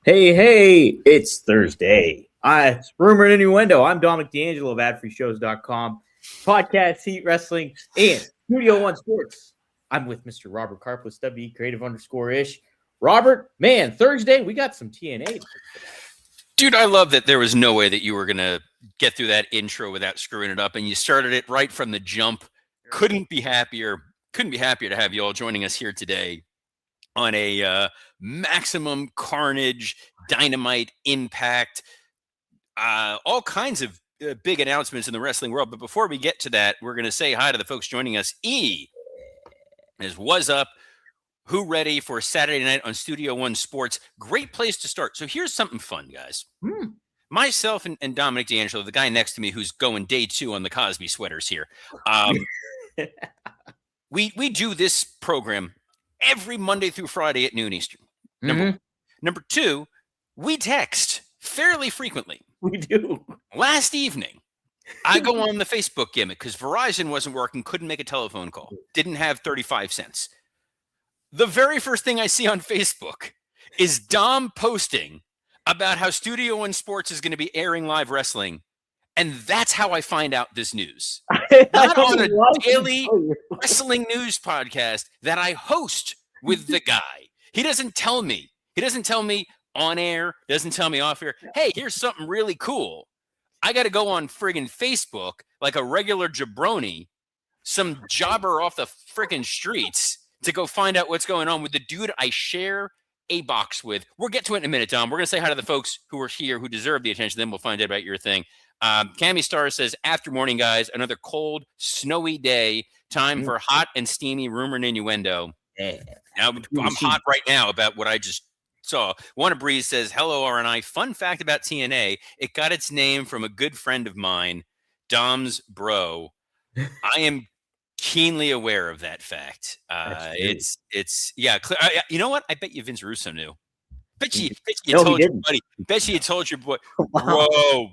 Hey, it's Thursday. It's Rumor and Innuendo. I'm Dominic D'Angelo of AdFreeShows.com, Podcast, Heat Wrestling, and Studio One Sports. I'm with Mr. Robert Carpless, WE Creative _ish. Robert, man, Thursday, we got some TNA. Dude, I love that there was no way that you were going to get through that intro without screwing it up, and you started it right from the jump. Couldn't be happier to have you all joining us here today on a Maximum Carnage, Dynamite, Impact, all kinds of big announcements in the wrestling world. But before we get to that, we're going to say hi to the folks joining us. What's up? Who ready for Saturday night on Studio One Sports? Great place to start. So here's something fun, guys. Myself and Dominic D'Angelo, the guy next to me who's going day 2 on the Cosby sweaters here. We do this program every Monday through Friday at noon Eastern. Number 2, we text fairly frequently. We do. Last evening, I go on the Facebook gimmick because Verizon wasn't working, couldn't make a telephone call, didn't have 35 cents. The very first thing I see on Facebook is Dom posting about how Studio One Sports is going to be airing live wrestling. And that's how I find out this news. Not on a daily wrestling news podcast that I host with the guy. He doesn't tell me. He doesn't tell me on air, doesn't tell me off air. Hey, here's something really cool. I got to go on friggin' Facebook like a regular jabroni, some jobber off the friggin' streets to go find out what's going on with the dude I share a box with. We'll get to it in a minute, Dom. We're going to say hi to the folks who are here who deserve the attention. Then we'll find out about your thing. Cammy Star says, after morning, guys, another cold, snowy day. Time for hot and steamy Rumor and Innuendo. Yeah. Now, I'm hot right now about what I just saw. Wanna Breeze says, hello, RNI. Fun fact about TNA, it got its name from a good friend of mine, Dom's bro. I am keenly aware of that fact. It's you know what? I bet you Vince Russo knew. Bet you told your buddy. Bet you told your boy, bro,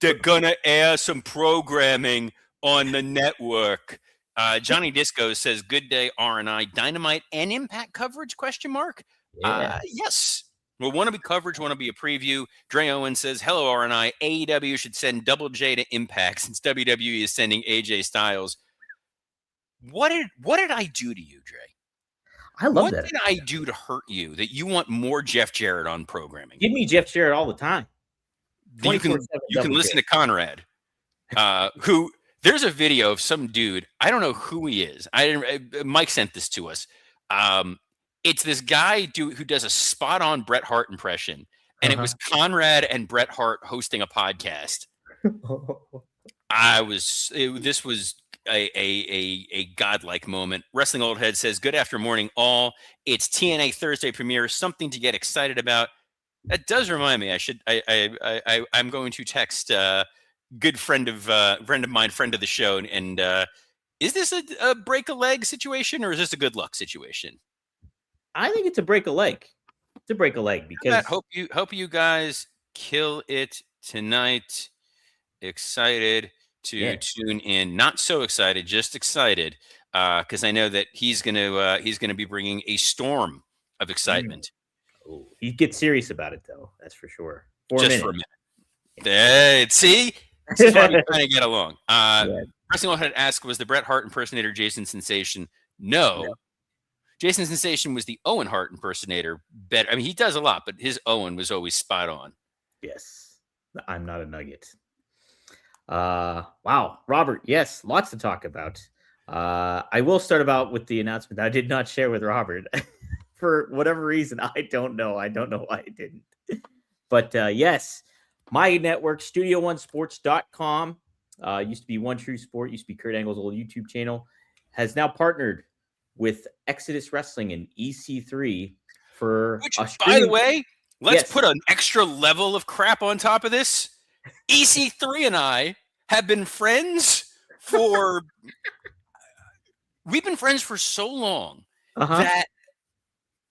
they're gonna air some programming on the network. Johnny Disco says, good day, RNI. Dynamite and Impact coverage, question mark? Yeah. Yes. Well, want to be coverage, want to be a preview. Dre Owen says, hello, RNI. AEW should send Double J to Impact since WWE is sending AJ Styles. What did I do to you, Dre? I love that. What did I do to hurt you that you want more Jeff Jarrett on programming? Give me Jeff Jarrett all the time. You can listen to Conrad, who there's a video of some dude. I don't know who he is. Mike sent this to us. It's this guy who does a spot on Bret Hart impression, and it was Conrad and Bret Hart hosting a podcast. This was a godlike moment. Wrestling Old Head says, good after morning all. It's TNA Thursday premiere, something to get excited about. That does remind me. I'm going to text good friend of mine, friend of the show, and is this a break a leg situation or is this a good luck situation? I think it's a break a leg. It's a break a leg because hope you guys kill it tonight. Excited to tune in. Not so excited, just excited because I know that he's gonna be bringing a storm of excitement. Oh, he gets serious about it though. That's for sure. For a minute. See, this is why we're trying to get along. Wrestling Old Head asked, was the Bret Hart impersonator Jason Sensation? No. Jason Sensation was the Owen Hart impersonator. Better. I mean, he does a lot, but his Owen was always spot on. Yes. I'm not a nugget. Wow. Robert, yes, lots to talk about. I will start about with the announcement that I did not share with Robert. For whatever reason, I don't know. I don't know why I didn't. But yes, my network, StudioOneSports.com, used to be One True Sport, used to be Kurt Angle's old YouTube channel, has now partnered with Exodus Wrestling and EC3 for... Which, by the way, let's put an extra level of crap on top of this. EC3 and I have been friends for... we've been friends for so long that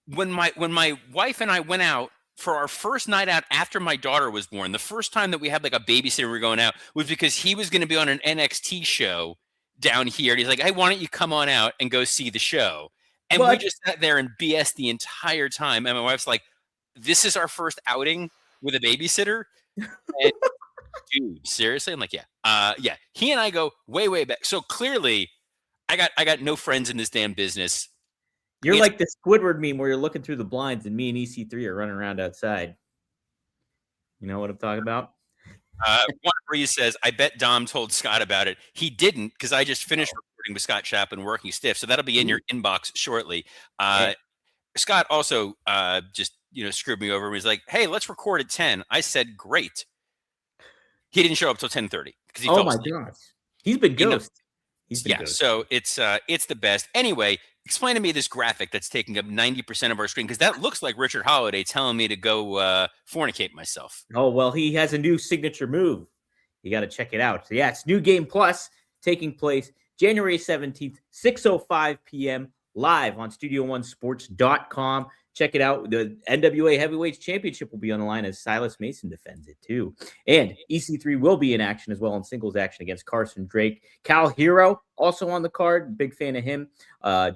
when my wife and I went out for our first night out after my daughter was born, the first time that we had like a babysitter we were going out was because he was going to be on an NXT show down here. And he's like, hey, why don't you come on out and go see the show? And we just sat there and BS the entire time. And my wife's like, this is our first outing with a babysitter. And dude, seriously? I'm like, yeah. Yeah. He and I go way, way back. So clearly I got no friends in this damn business. You're like the Squidward meme where you're looking through the blinds and me and EC3 are running around outside. You know what I'm talking about? One Breeze says, I bet Dom told Scott about it. He didn't, because I just finished recording with Scott Chapin, Working Stiff. So that'll be in your inbox shortly. Scott also just screwed me over. He was like, hey, let's record at 10. I said, great. He didn't show up till 10:30 because he fell asleep. Gosh. He's been ghost. So it's the best. Anyway, explain to me this graphic that's taking up 90% of our screen, because that looks like Richard Holiday telling me to go fornicate myself. Oh, well, he has a new signature move. You got to check it out. So, yeah, it's New Game Plus taking place January 17th, 6:05 p.m. live on StudioOneSports.com. Check it out. The NWA Heavyweights Championship will be on the line as Silas Mason defends it, too. And EC3 will be in action as well in singles action against Carson Drake. Cal Hero, also on the card. Big fan of him.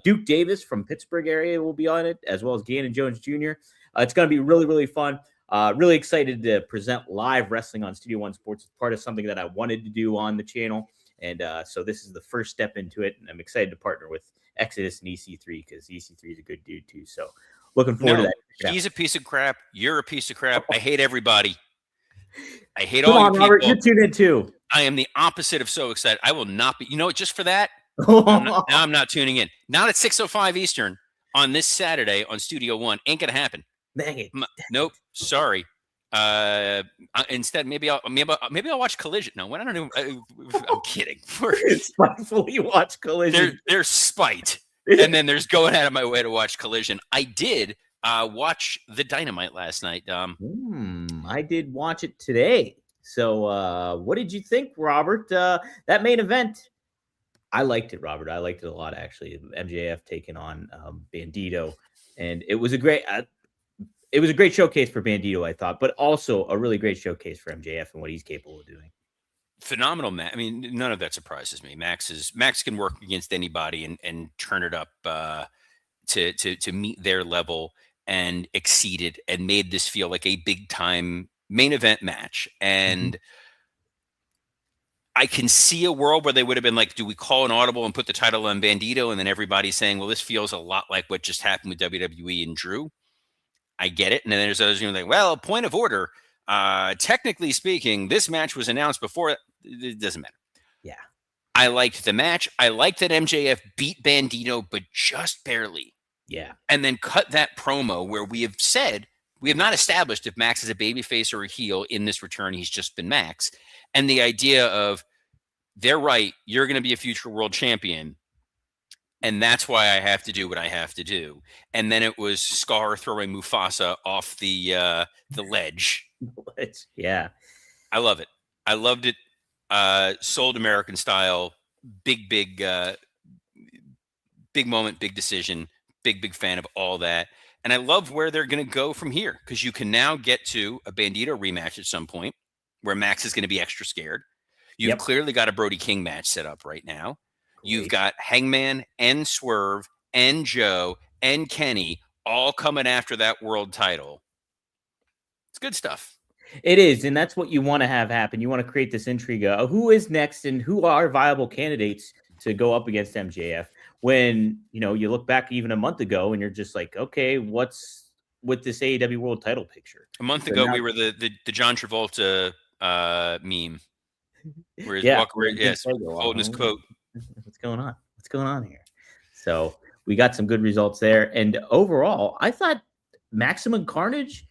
Duke Davis from Pittsburgh area will be on it, as well as Gannon Jones Jr. It's going to be really, really fun. Really excited to present live wrestling on Studio One Sports. It's part of something that I wanted to do on the channel. And so this is the first step into it. And I'm excited to partner with Exodus and EC3 because EC3 is a good dude, too. So looking forward to that. He's a piece of crap. You're a piece of crap. I hate everybody. I hate Come all on, you Robert, people. you're tuned in too. I am the opposite of so excited. I will not be. Just for that, I'm not tuning in. Not at 6:05 Eastern on this Saturday on Studio One. Ain't gonna happen. Dang it. Nope. Sorry. Instead, maybe I'll watch Collision. No, I don't know. I'm kidding. Spitefully watch Collision. There's spite, and then there's going out of my way to watch Collision. I did watch the Dynamite last night. I did watch it today. So, what did you think, Robert? That main event, I liked it, Robert. I liked it a lot, actually. MJF taking on Bandito, and it was a great. It was a great showcase for Bandito, I thought, but also a really great showcase for MJF and what he's capable of doing. Phenomenal, Max. I mean, none of that surprises me. Max can work against anybody and turn it up to meet their level and exceed it, and made this feel like a big time main event match. And I can see a world where they would have been like, do we call an audible and put the title on Bandito? And then everybody's saying, well, this feels a lot like what just happened with WWE and Drew. I get it. And then there's those, like, well, point of order. Technically speaking, this match was announced before. It doesn't matter. Yeah. I liked the match. I liked that MJF beat Bandito, but just barely. Yeah. And then cut that promo where we have not established if Max is a babyface or a heel in this return. He's just been Max. And the idea of, they're right, you're going to be a future world champion. And that's why I have to do what I have to do. And then it was Scar throwing Mufasa off the ledge. Yeah. I love it. I loved it. Sold American style. Big moment, big decision. Big fan of all that. And I love where they're going to go from here, because you can now get to a Bandito rematch at some point where Max is going to be extra scared. You've clearly got a Brody King match set up right now. You've got Hangman and Swerve and Joe and Kenny all coming after that world title. It's good stuff. It is, and that's what you want to have happen. You want to create this intrigue of who is next and who are viable candidates to go up against MJF. When, you look back even a month ago and you're just like, okay, what's with this AEW world title picture? A month ago, we were the John Travolta meme. Where holding his quote. What's going on? What's going on here? So we got some good results there. And overall, I thought Maximum Carnage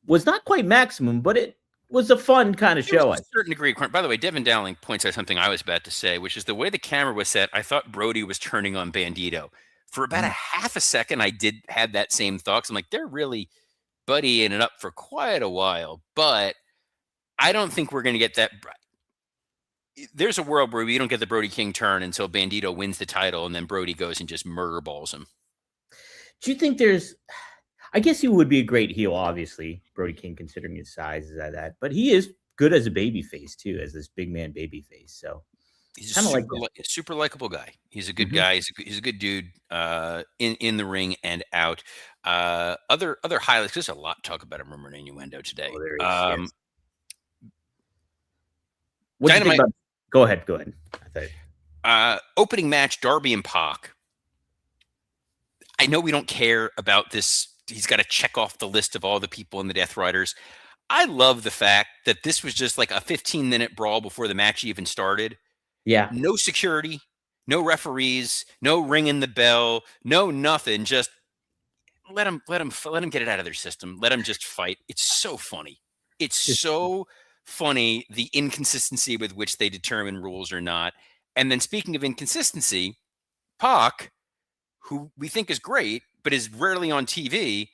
was not quite maximum, but it was a fun kind of show. To a certain degree. By the way, Devin Dowling points out something I was about to say, which is the way the camera was set. I thought Brody was turning on Bandito. For about a half a second, I did have that same thought. I'm like, they're really buddying it up for quite a while. But I don't think we're going to get that. There's a world where we don't get the Brody King turn until Bandito wins the title, and then Brody goes and just murder balls him. Do you think I guess he would be a great heel, obviously, Brody King, considering his size is that, but he is good as a baby face too, as this big man baby face. So He's a Kind of like super that. super likable guy. He's a good Mhm. guy. He's a good dude in the ring and out. Other highlights. There's a lot to talk about him Rumor and Innuendo today. Oh, there is. Yes. What do you think Dynamite about? Go ahead. Go ahead. I opening match, Darby and Pac. I know we don't care about this. He's got to check off the list of all the people in the Death Riders. I love the fact that this was just like a 15-minute brawl before the match even started. Yeah. No security, no referees, no ringing the bell, no nothing. Just let them get it out of their system. Let them just fight. It's so funny. It's so funny the inconsistency with which they determine rules or not. And then speaking of inconsistency, Pac, who we think is great, but is rarely on TV,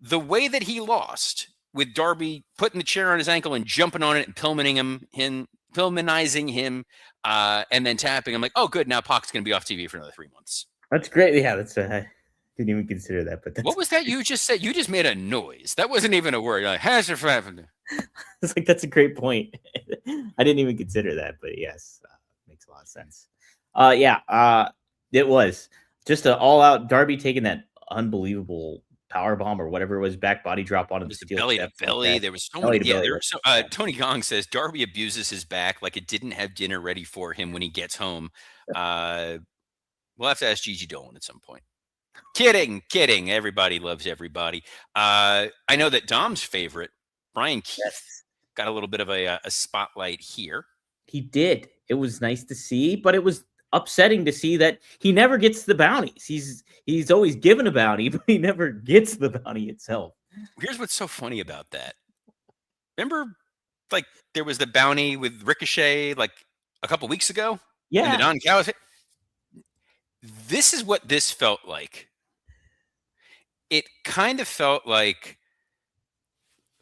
the way that he lost with Darby putting the chair on his ankle and jumping on it and Pillmanizing him, and then tapping. I'm like, oh, good. Now Pac's going to be off TV for another 3 months. That's great. Yeah, that's. Didn't even consider that, but that's. What was that you just said? You just made a noise. That wasn't even a word. Like, has it happened? It's like that's a great point. I didn't even consider that, but yes, makes a lot of sense. Yeah, it was just an all-out Darby taking that unbelievable power bomb or whatever it was, back body drop onto It the was the steel belly to steps like belly. that. There was so Belly many. to Yeah, belly, there right? was so. Tony Gong says Darby abuses his back like it didn't have dinner ready for him when he gets home. We'll have to ask Gigi Dolan at some point. Kidding. Everybody loves everybody. I know that Dom's favorite, Brian Keith, Yes, got a little bit of a spotlight here. he did. It was nice to see, but it was upsetting to see that he never gets the bounties. He's always given a bounty, but he never gets the bounty itself. Here's what's so funny about that. Remember, like there was the bounty with Ricochet like a couple weeks ago, and the Yeah. Don Callis. This is what this felt like. It kind of felt like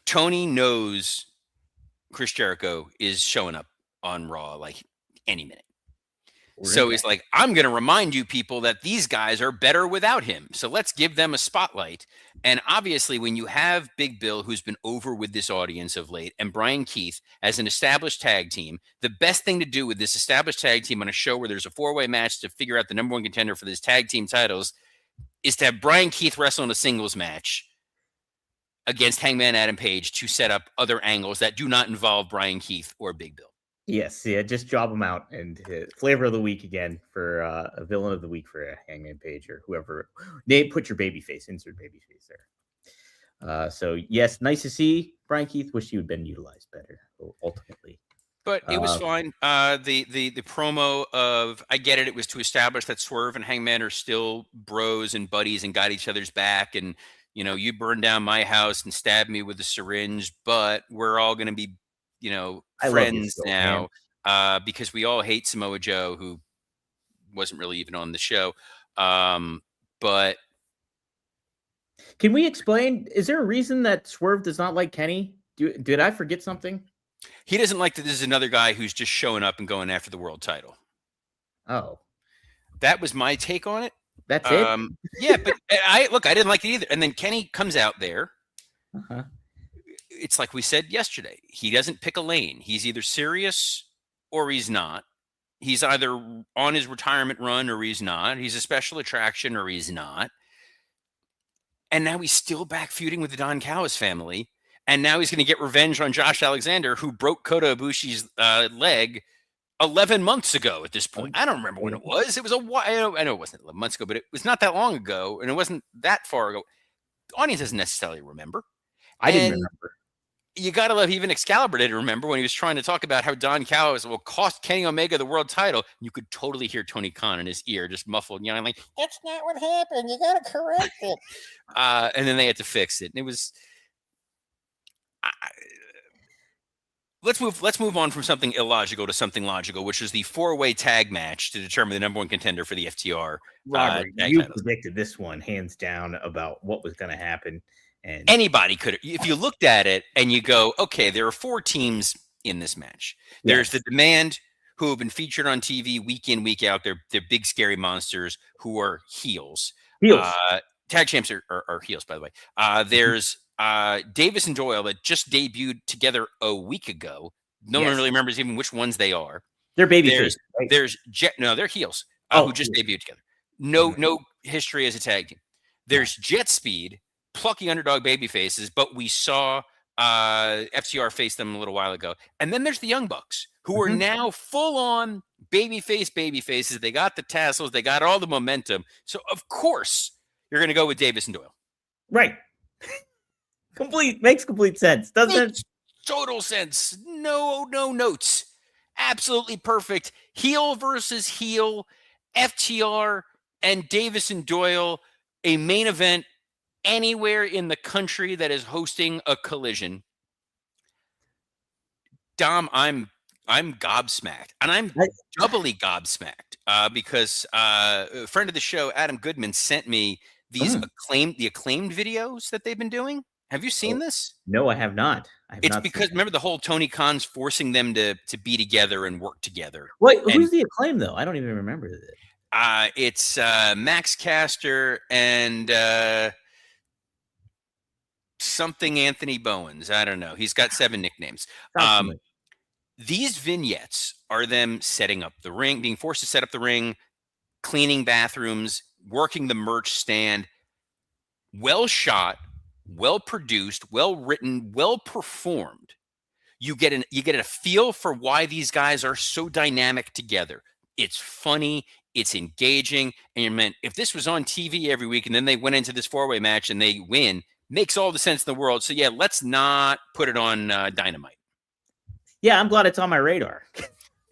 Tony knows Chris Jericho is showing up on Raw like any minute. So he's like, I'm going to remind you people that these guys are better without him. So let's give them a spotlight. And obviously, when you have Big Bill, who's been over with this audience of late, and Brian Keith as an established tag team, the best thing to do with this established tag team on a show where there's a 4-way match to figure out the number one contender for this tag team titles is to have Brian Keith wrestle in a singles match against Hangman Adam Page to set up other angles that do not involve Brian Keith or Big Bill. Yes, yeah, just job them out and flavor of the week again for a villain of the week for Hangman Page or whoever. Nate, put your baby face, insert baby face there. So yes, nice to see Brian Keith. Wish you had been utilized better ultimately. But it was fine. The promo of I get it. It was to establish that Swerve and Hangman are still bros and buddies and got each other's back. And you burned down my house and stabbed me with a syringe, but we're all going to be, friends now because we all hate Samoa Joe, who wasn't really even on the show. But can we explain? Is there a reason that Swerve does not like Kenny? Did I forget something? He doesn't like that this is another guy who's just showing up and going after the world title. Oh, that was my take on it. That's it. Yeah, but I didn't like it either. And then Kenny comes out there. Uh-huh. It's like we said yesterday. He doesn't pick a lane. He's either serious or he's not. He's either on his retirement run or he's not. He's a special attraction or he's not. And now he's still back feuding with the Don Callis family. And now he's going to get revenge on Josh Alexander, who broke Kota Ibushi's leg 11 months ago at this point. I don't remember when it was. It was a while. I know it wasn't 11 months ago, but it was not that long ago. And it wasn't that far ago. The audience doesn't necessarily remember. I didn't remember. You got to love even Excalibur didn't remember when he was trying to talk about how Don Callis will cost Kenny Omega the world title. You could totally hear Tony Khan in his ear, just muffled, like, that's not what happened. You got to correct it. And then they had to fix it. And it was... Let's move on from something illogical to something logical, which is the 4-way tag match to determine the number one contender for the FTR. Robert, you predicted this one hands down about what was going to happen. And anybody could, if you looked at it and you go, okay, there are 4 teams in this match. There's the Demand, who have been featured on TV week in, week out. They're big, scary monsters who are heels. Tag champs are heels, by the way. There's Davis and Doyle that just debuted together a week ago. No one really remembers even which ones they are. They're baby There's faces, right? there's Jet. No, they're heels. Who just debuted together. Mhm. No history as a tag team. There's Jet Speed, plucky underdog baby faces, but we saw FTR face them a little while ago. And then there's the Young Bucks, who are Mhm. now full on baby faces. They got the tassels, they got all the momentum. So of course you're going to go with Davis and Doyle. Right. Makes complete sense, doesn't it? Makes total sense. No notes. Absolutely perfect. Heel versus heel, FTR and Davis and Doyle, a main event anywhere in the country that is hosting a collision. Dom, I'm gobsmacked, and I'm I- doubly gobsmacked because a friend of the show, Adam Goodman, sent me these Mm. acclaimed videos that they've been doing. Have you seen Oh, this? no, I have not. I have It's not seen because that. remember the whole Tony Khan's forcing them to be together and work together, Wait, and who's the Acclaim though? I don't even remember that. it's Max Caster and something Anthony Bowens. I don't know. He's got 7 nicknames. Sounds familiar. These vignettes are them setting up the ring, being forced to set up the ring, cleaning bathrooms, working the merch stand. Well shot, well produced, well written, well performed. You get a feel for why these guys are so dynamic together. It's funny, it's engaging, and you meant if this was on TV every week and then they went into this 4-way match and they win, makes all the sense in the world. So yeah, let's not put it on Dynamite. Yeah, I'm glad it's on my radar.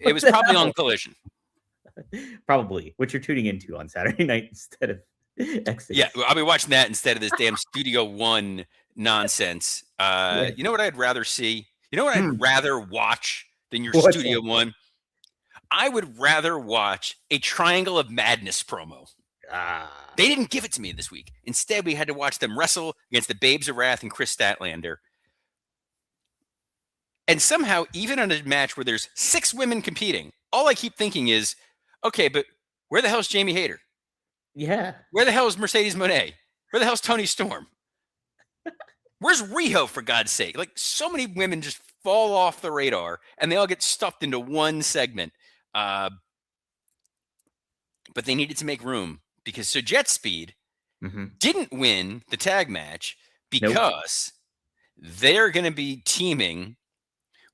It was probably on Collision. Probably, what you're tuning into on Saturday night instead of Exodus. Yeah, I'll be watching that instead of this damn Studio One nonsense. Yeah. You know what I'd rather see? You know what I'd rather watch than your What's Studio that? One? I would rather watch a Triangle of Madness promo. Ah, They didn't give it to me this week. Instead, we had to watch them wrestle against the Babes of Wrath and Chris Statlander. And somehow, even in a match where there's 6 women competing, all I keep thinking is, okay, but where the hell's Jamie Hayter? yeah. Where the hell is Mercedes Moné? Where the hell's Tony Storm? Where's Riho, for God's sake? Like, so many women just fall off the radar, and they all get stuffed into one segment. But they needed to make room because so Jet Speed didn't win the tag match because they're going to be teaming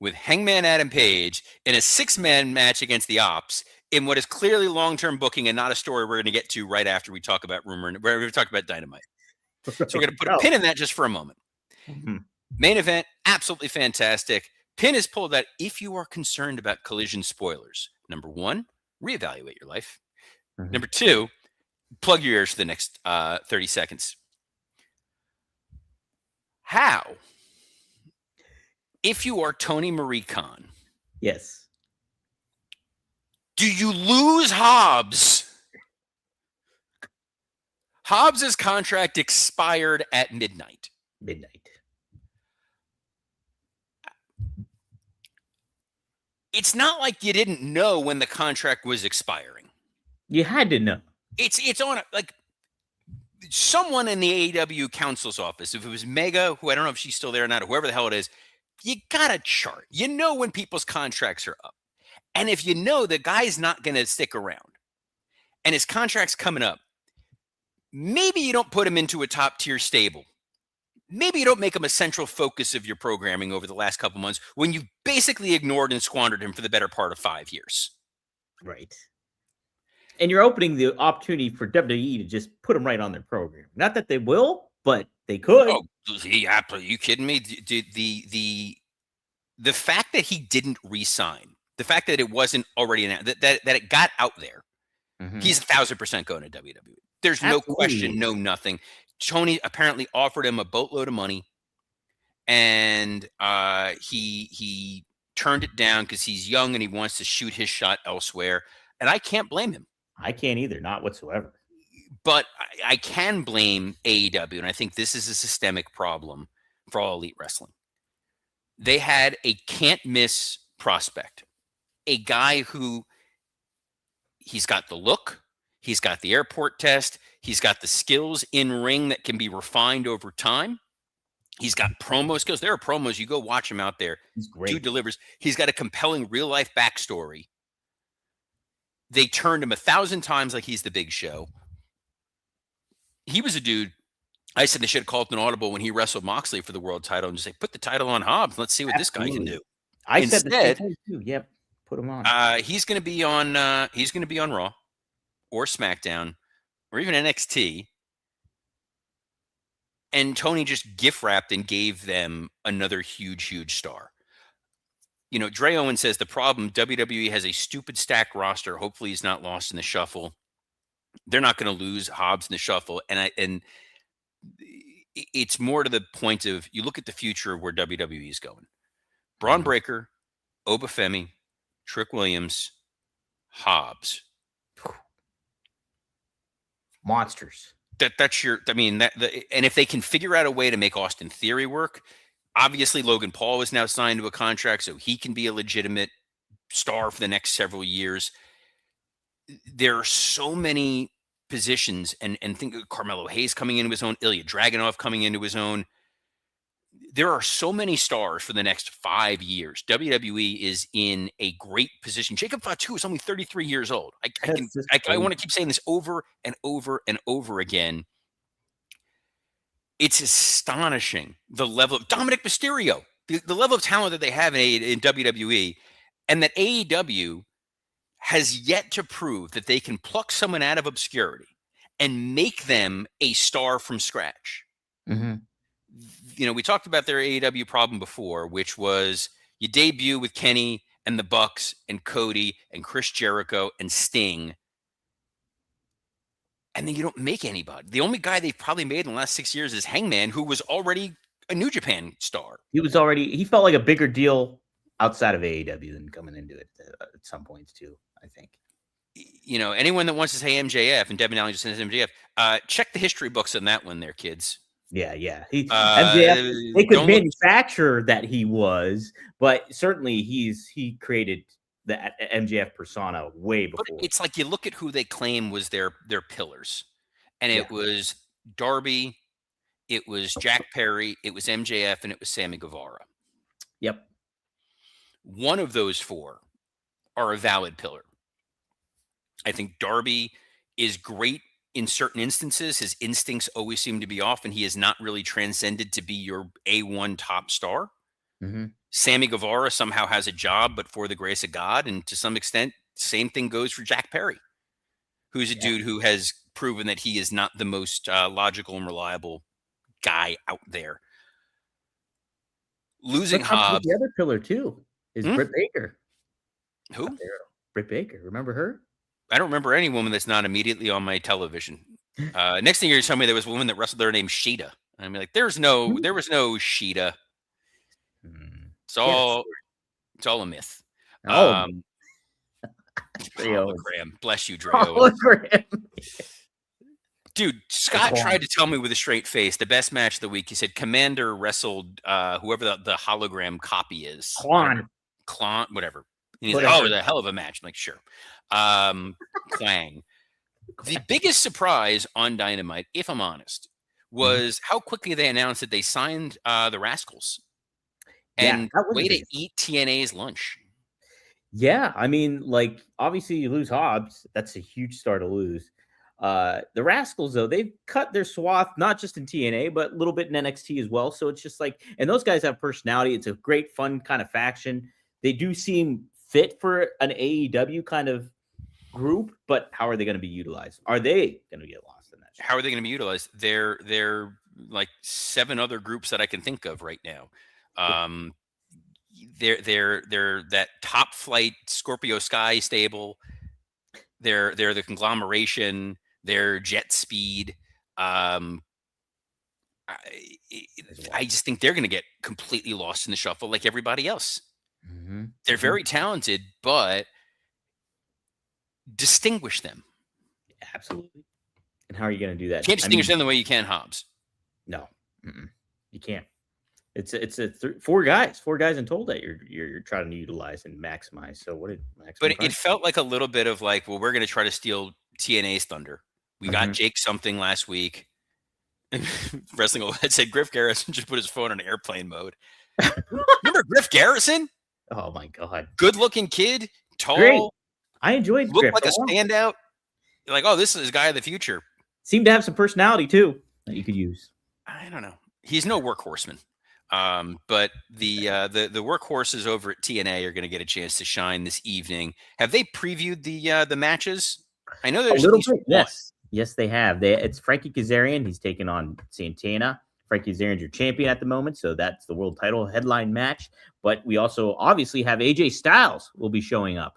with Hangman Adam Page in a 6-man match against the Ops in what is clearly long-term booking and not a story we're going to get to right after we talk about Rumor and we talk about Dynamite. Right. So we're going to put a pin in that just for a moment. Main event, absolutely fantastic. Pin is pulled out if you are concerned about Collision spoilers. Number 1, reevaluate your life. Number 2, plug your ears for the next 30 seconds. How, if you are Tony Marie Khan, Yes. do you lose Hobbs? Hobbs' contract expired at midnight. It's not like you didn't know when the contract was expiring. You had to know. It's on like someone in the AEW counsel's office. If it was Mega, who I don't know if she's still there or not, or whoever the hell it is, you got a chart. You know when people's contracts are up. And if you know the guy's not going to stick around and his contract's coming up, maybe you don't put him into a top tier stable. Maybe you don't make him a central focus of your programming over the last couple months when you basically ignored and squandered him for the better part of 5 years. Right. And you're opening the opportunity for WWE to just put them right on their program. Not that they will, but they could. Oh, yeah, are you kidding me? The fact that he didn't re-sign, the fact that it wasn't already announced, that it got out there, he's 1,000% going to WWE. There's no question, no nothing. Tony apparently offered him a boatload of money, and he turned it down because he's young and he wants to shoot his shot elsewhere. And I can't blame him. I can't either, not whatsoever. But I can blame AEW, and I think this is a systemic problem for all elite wrestling. They had a can't-miss prospect, a guy who he's got the look, he's got the airport test, he's got the skills in ring that can be refined over time. He's got promo skills. There are promos, you go watch him out there. He's great. Dude delivers. He's got a compelling real-life backstory. They turned him 1,000 times like he's the Big Show. He was a dude. I said they should have called an audible when he wrestled Moxley for the world title and just say, put the title on Hobbs. Let's see what this guy can do. I said the same thing too. Yep, put him on. He's going to be on. He's going to be on Raw, or SmackDown, or even NXT. And Tony just gift wrapped and gave them another huge star. You know, Dre Owen says the problem, WWE has a stupid stacked roster. Hopefully he's not lost in the shuffle. They're not going to lose Hobbs in the shuffle. And it's more to the point of, you look at the future of where WWE is going. Braun Breaker, Obafemi, Trick Williams, Hobbs. Monsters. That's your, I mean, and if they can figure out a way to make Austin Theory work, obviously Logan Paul is now signed to a contract, so he can be a legitimate star for the next several years. There are so many positions, and think of Carmelo Hayes coming into his own, Ilya Dragunov coming into his own. There are so many stars for the next 5 years. WWE is in a great position. Jacob Fatu is only 33 years old. I want to keep saying this over and over and over again. It's astonishing the level of Dominic Mysterio, the level of talent that they have in WWE, and that AEW has yet to prove that they can pluck someone out of obscurity and make them a star from scratch. Mm-hmm. You know, we talked about their AEW problem before, which was you debut with Kenny and the Bucks and Cody and Chris Jericho and Sting, and then you don't make anybody. The only guy they've probably made in the last 6 years is Hangman, who was already a New Japan star. He felt like a bigger deal outside of AEW than coming into it at some points too, I think. You know, anyone that wants to say MJF, and Devin Allen just says MJF, check the history books on that one there, kids. Yeah. MJF, they could manufacture that he was, but certainly he created the MJF persona way before. But it's like you look at who they claim was their pillars, and it was Darby, it was Jack Perry, it was MJF, and it was Sammy Guevara. Yep. One of those four are a valid pillar. I think Darby is great in certain instances. His instincts always seem to be off, and he has not really transcended to be your A1 top star. Mm-hmm. Sammy Guevara somehow has a job, but for the grace of God. And to some extent, same thing goes for Jack Perry, who's a dude who has proven that he is not the most logical and reliable guy out there. Losing Hobbs. The other pillar, too, is Britt Baker. Who? Britt Baker. Remember her? I don't remember any woman that's not immediately on my television. Next thing you're telling me there was a woman that wrestled there named Sheeta. And I'm like, there was no Sheeta. It's all a myth. Hologram. Bless you, Dre. Dude, Scott tried to tell me with a straight face the best match of the week. He said Commander wrestled whoever the hologram copy is. Klon, whatever. And he's like, oh, it was a hell of a match. I'm like, sure. Clang. The biggest surprise on Dynamite, if I'm honest, was how quickly they announced that they signed the Rascals. And way to eat TNA's lunch. Yeah, I mean, like, obviously you lose Hobbs. That's a huge star to lose. The Rascals, though, they've cut their swath, not just in TNA, but a little bit in NXT as well. So it's just like, and those guys have personality. It's a great, fun kind of faction. They do seem fit for an AEW kind of group, but how are they going to be utilized? Are they going to get lost in that? How are they going to be utilized? They're like 7 other groups that I can think of right now. They're that top flight Scorpio Sky stable. They're the conglomeration. They're Jet Speed. I just think they're going to get completely lost in the shuffle like everybody else. Mm-hmm. They're very talented, but distinguish them. Absolutely. And how are you going to do that? You can't distinguish them the way you can Hobbs. No, you can't. It's 4 guys in total that you're trying to utilize and maximize. So what did But it felt like a little bit of like, well, we're going to try to steal TNA's thunder. We got Jake something last week. Wrestling Overhead said Griff Garrison just put his phone on airplane mode. Remember Griff Garrison? Oh my God. Good looking kid, tall, great. I enjoyed Looked Griff. like a standout. You're like, oh, this is a guy of the future. Seemed to have some personality too that you could use. I don't know. He's no workhorseman. But the workhorses over at TNA are going to get a chance to shine this evening. Have they previewed the matches? I know there's A at little least bit, one. yes, they have. It's Frankie Kazarian. He's taking on Santana. Frankie Kazarian's your champion at the moment, so that's the world title headline match. But we also obviously have AJ Styles will be showing up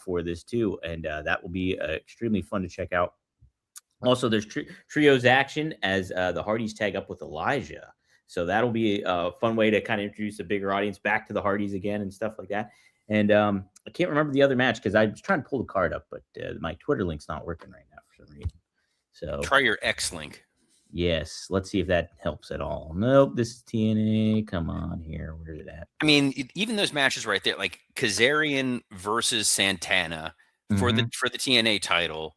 for this too, and that will be extremely fun to check out. Also, there's trios action as the Hardys tag up with Elijah. So that'll be a fun way to kind of introduce a bigger audience back to the Hardys again and stuff like that. And I can't remember the other match because I was trying to pull the card up, but my Twitter link's not working right now for some reason. So try your X link. Yes, let's see if that helps at all. Nope, this is TNA. Come on here. Where is it at? I mean, even those matches right there, like Kazarian versus Santana for the TNA title.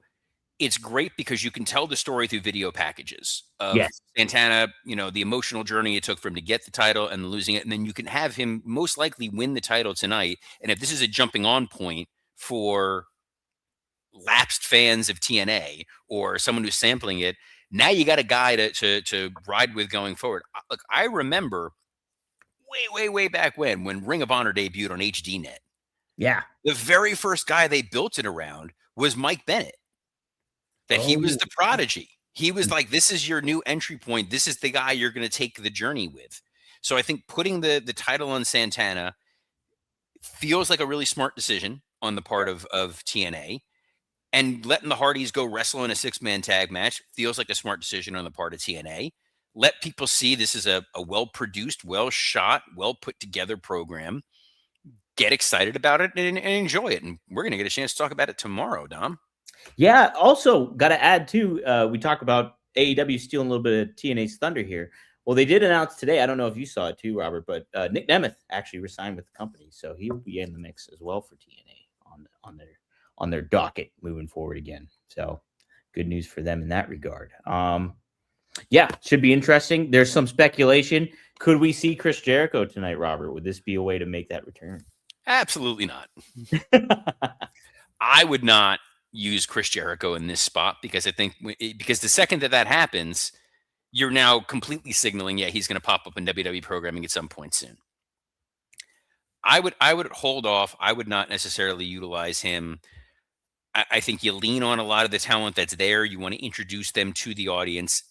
It's great because you can tell the story through video packages of Santana, the emotional journey it took for him to get the title and losing it. And then you can have him most likely win the title tonight. And if this is a jumping on point for lapsed fans of TNA or someone who's sampling it, now you got a guy to ride with going forward. Look, I remember way back when Ring of Honor debuted on HDNet. Yeah. The very first guy they built it around was Mike Bennett. That he was the prodigy. He was like, this is your new entry point. This is the guy you're going to take the journey with. So I think putting the title on Santana feels like a really smart decision on the part of TNA. And letting the Hardys go wrestle in a 6-man tag match feels like a smart decision on the part of TNA. Let people see this is a well-produced, well-shot, well-put-together program. Get excited about it and enjoy it. And we're going to get a chance to talk about it tomorrow, Dom. Yeah. Also, got to add too. We talk about AEW stealing a little bit of TNA's thunder here. Well, they did announce today. I don't know if you saw it too, Robert, but Nick Nemeth actually resigned with the company, so he'll be in the mix as well for TNA on their docket moving forward again. So good news for them in that regard. Yeah, should be interesting. There's some speculation. Could we see Chris Jericho tonight, Robert? Would this be a way to make that return? Absolutely not. I would not use Chris Jericho in this spot because the second that happens, you're now completely signaling, he's going to pop up in WWE programming at some point soon. I would hold off. I would not necessarily utilize him. I think you lean on a lot of the talent that's there. You want to introduce them to the audience.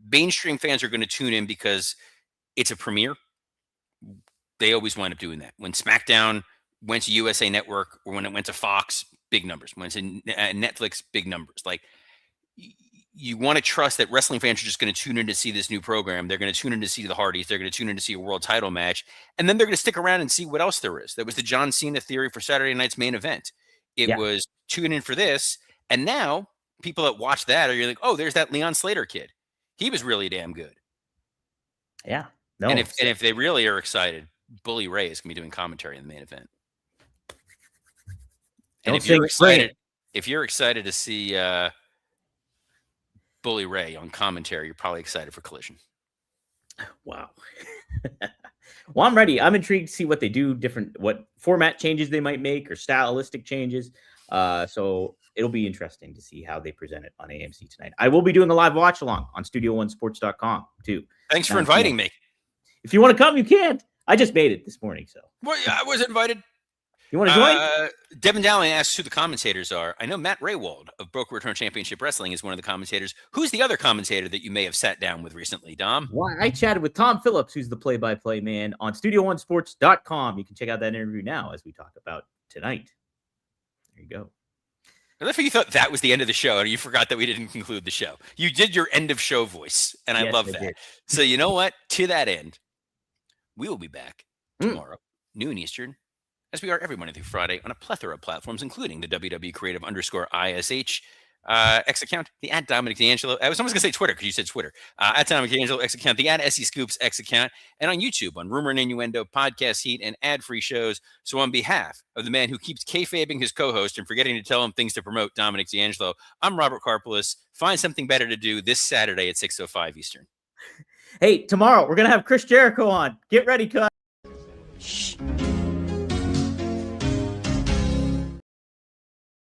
Mainstream fans are going to tune in because it's a premiere. They always wind up doing that. When SmackDown went to USA Network or when it went to Fox, big numbers. When it's in Netflix, big numbers. Like, you want to trust that wrestling fans are just going to tune in to see this new program. They're going to tune in to see the Hardys. They're going to tune in to see a world title match. And then they're going to stick around and see what else there is. That was the John Cena theory for Saturday night's main event. It was tune in for this. And now people that watch that are like, oh, there's that Leon Slater kid. He was really damn good. Yeah. No. And if they really are excited, Bully Ray is going to be doing commentary in the main event. And if you're excited to see Bully Ray on commentary, you're probably excited for Collision. Wow. Well, I'm ready. I'm intrigued to see what they do, what format changes they might make or stylistic changes. So it'll be interesting to see how they present it on AMC tonight. I will be doing a live watch along on StudioOneSports.com too. Thanks for inviting me. If you want to come, you can. I just made it this morning. So well, I was invited. You want to join? Devin Dowling asks who the commentators are. I know Matt Raywald of Broker Return Championship Wrestling is one of the commentators. Who's the other commentator that you may have sat down with recently, Dom? Well, I chatted with Tom Phillips, who's the play-by-play man on StudioOneSports.com. You can check out that interview now as we talk about tonight. There you go. I love how you thought that was the end of the show and you forgot that we didn't conclude the show. You did your end of show voice, and I love that. So you know what? To that end, we will be back tomorrow, noon Eastern, as we are every Monday through Friday on a plethora of platforms, including the WWE Creative _ISH X account, the @Dominic D'Angelo. I was almost going to say Twitter because you said Twitter. @Dominic D'Angelo X account, the @SE Scoops X account, and on YouTube on Rumor and Innuendo, Podcast Heat, and ad-free shows. So on behalf of the man who keeps kayfabing his co-host and forgetting to tell him things to promote, Dominic D'Angelo, I'm Robert Karpolis. Find something better to do this Saturday at 6:05 Eastern. Hey, tomorrow we're going to have Chris Jericho on. Get ready, cuz.